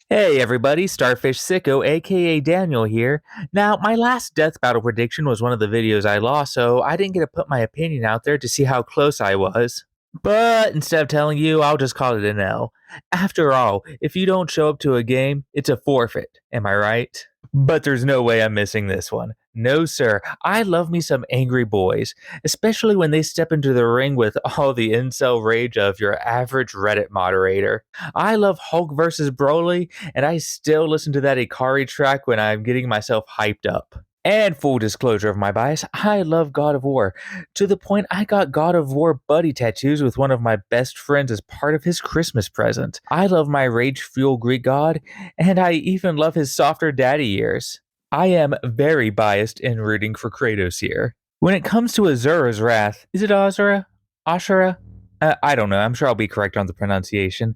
Hey everybody, Starfish Sicko aka Daniel here. Now, my last death battle prediction was one of the videos I lost, so I didn't get to put my opinion out there to see how close I was. But instead of telling you, I'll just call it an L. After all, if you don't show up to a game, it's a forfeit, am I right? But there's no way I'm missing this one. No, sir. I love me some angry boys, especially when they step into the ring with all the incel rage of your average Reddit moderator. I love Hulk versus Broly, and I still listen to that Ikari track when I'm getting myself hyped up. And full disclosure of my bias, I love God of War, to the point I got God of War buddy tattoos with one of my best friends as part of his Christmas present. I love my rage fuel Greek god, and I even love his softer daddy years. I am very biased in rooting for Kratos here. When it comes to Azura's Wrath, is it Azura? Ashura? I don't know, I'm sure I'll be correct on the pronunciation.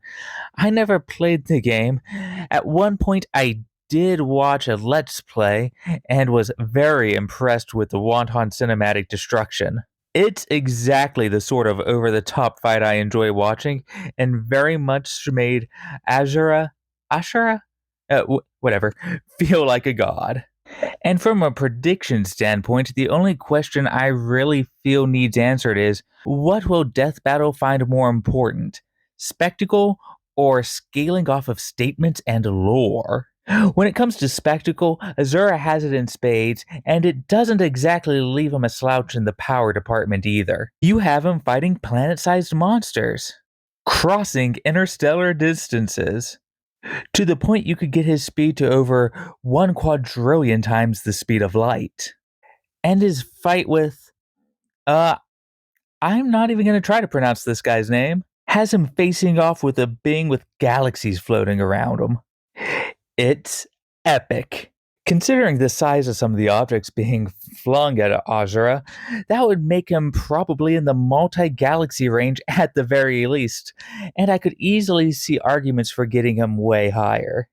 I never played the game. At one point, I did watch a Let's Play and was very impressed with the wanton cinematic destruction. It's exactly the sort of over the top fight I enjoy watching, and very much made Ashura, whatever, feel like a god. And from a prediction standpoint, the only question I really feel needs answered is what will Death Battle find more important? Spectacle or scaling off of statements and lore? When it comes to spectacle, Azura has it in spades, and it doesn't exactly leave him a slouch in the power department either. You have him fighting planet sized monsters, crossing interstellar distances, to the point you could get his speed to over 1 quadrillion times the speed of light. And his fight with, uh, I'm not even going to try to pronounce this guy's name, has him facing off with a being with galaxies floating around him. It's epic. Considering the size of some of the objects being flung at Azura, that would make him probably in the multi galaxy range at the very least, and I could easily see arguments for getting him way higher.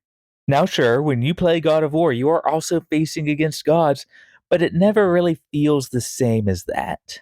Now, sure, when you play God of War, you are also facing against gods, but it never really feels the same as that.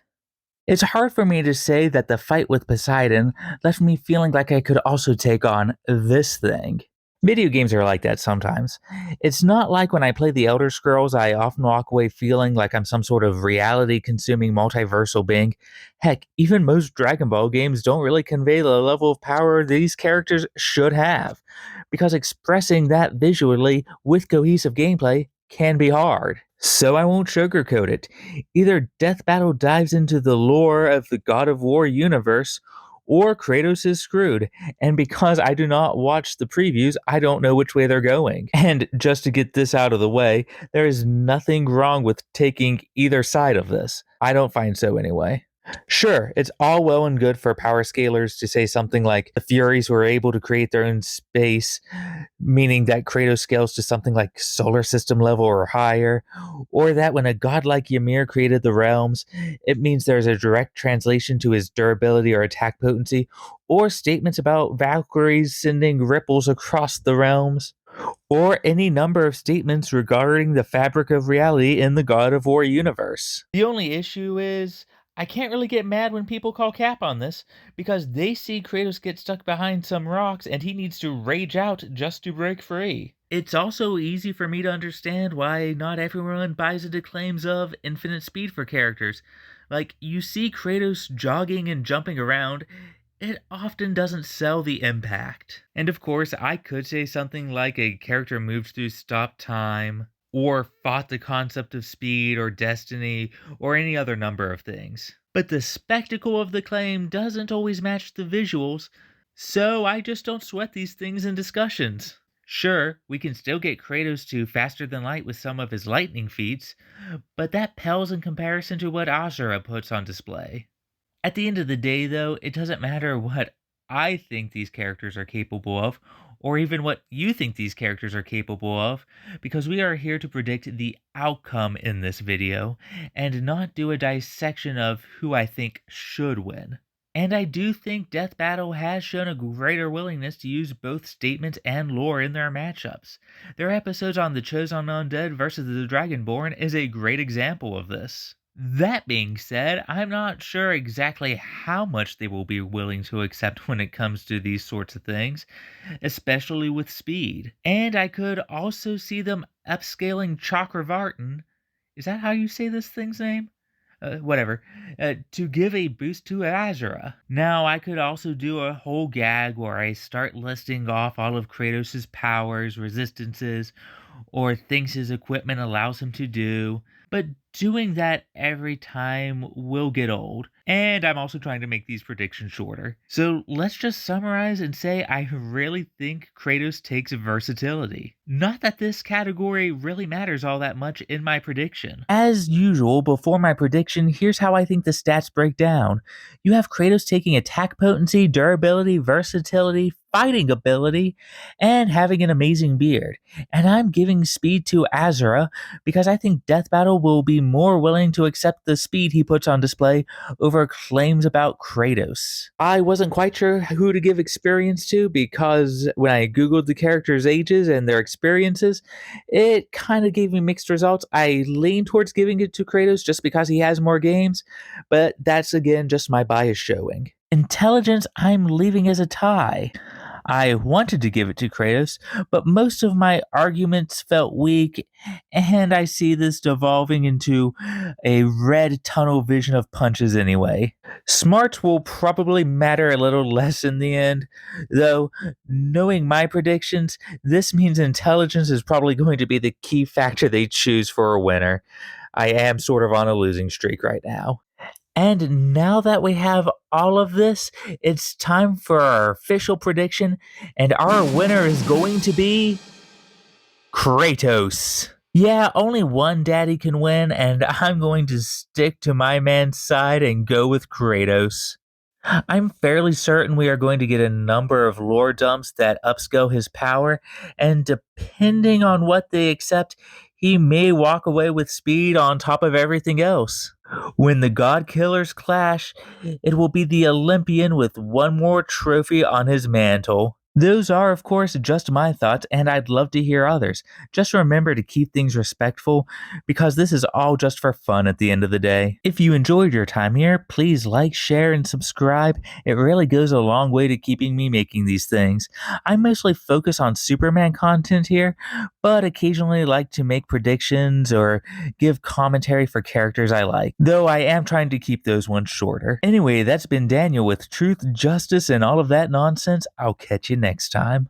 It's hard for me to say that the fight with Poseidon left me feeling like I could also take on this thing. Video games are like that sometimes. It's not like when I play The Elder Scrolls, I often walk away feeling like I'm some sort of reality consuming multiversal being. Heck, even most Dragon Ball games don't really convey the level of power these characters should have, because expressing that visually with cohesive gameplay can be hard. So I won't sugarcoat it. Either Death Battle dives into the lore of the God of War universe, or Kratos is screwed. And because I do not watch the previews, I don't know which way they're going. And just to get this out of the way, there is nothing wrong with taking either side of this. I don't find so anyway. Sure, it's all well and good for power scalers to say something like the Furies were able to create their own space, meaning that Kratos scales to something like solar system level or higher, or that when a god like Ymir created the realms, it means there's a direct translation to his durability or attack potency, or statements about Valkyries sending ripples across the realms, or any number of statements regarding the fabric of reality in the God of War universe. The only issue is, I can't really get mad when people call cap on this, because they see Kratos get stuck behind some rocks and he needs to rage out just to break free. It's also easy for me to understand why not everyone buys into claims of infinite speed for characters. Like, you see Kratos jogging and jumping around, it often doesn't sell the impact. And of course, I could say something like a character moved through stop time, or fought the concept of speed or destiny, or any other number of things. But the spectacle of the claim doesn't always match the visuals, so I just don't sweat these things in discussions. Sure, we can still get Kratos to faster than light with some of his lightning feats, but that pales in comparison to what Asura puts on display. At the end of the day, though, it doesn't matter what I think these characters are capable of, or even what you think these characters are capable of, because we are here to predict the outcome in this video, and not do a dissection of who I think should win. And I do think Death Battle has shown a greater willingness to use both statements and lore in their matchups. Their episodes on the Chosen Undead versus the Dragonborn is a great example of this. That being said, I'm not sure exactly how much they will be willing to accept when it comes to these sorts of things, especially with speed. And I could also see them upscaling Chakravartin. Is that how you say this thing's name? Whatever, to give a boost to Asura. Now, I could also do a whole gag where I start listing off all of Kratos' powers, resistances, or things his equipment allows him to do, but doing that every time will get old. And I'm also trying to make these predictions shorter. So let's just summarize and say I really think Kratos takes versatility. Not that this category really matters all that much in my prediction. As usual, before my prediction, here's how I think the stats break down. You have Kratos taking attack potency, durability, versatility, fighting ability, and having an amazing beard. And I'm giving speed to Asura because I think Death Battle will be more willing to accept the speed he puts on display over claims about Kratos. I wasn't quite sure who to give experience to because when I googled the characters' ages and their experiences, it kind of gave me mixed results. I lean towards giving it to Kratos just because he has more games, but that's again just my bias showing. Intelligence, I'm leaving as a tie. I wanted to give it to Kratos, but most of my arguments felt weak, and I see this devolving into a red tunnel vision of punches anyway. Smarts will probably matter a little less in the end, though, knowing my predictions, this means intelligence is probably going to be the key factor they choose for a winner. I am sort of on a losing streak right now. And now that we have all of this, it's time for our official prediction, and our winner is going to be Kratos. Yeah, only one daddy can win, and I'm going to stick to my man's side and go with Kratos. I'm fairly certain we are going to get a number of lore dumps that upscale his power, and depending on what they accept, he may walk away with speed on top of everything else. When the God Killers clash, it will be the Olympian with one more trophy on his mantle. Those are, of course, just my thoughts, and I'd love to hear others. Just remember to keep things respectful, because this is all just for fun at the end of the day. If you enjoyed your time here, please like, share, and subscribe. It really goes a long way to keeping me making these things. I mostly focus on Superman content here, but occasionally like to make predictions or give commentary for characters I like, though I am trying to keep those ones shorter. Anyway, that's been Daniel with Truth, Justice, and all of that nonsense. I'll catch you next time.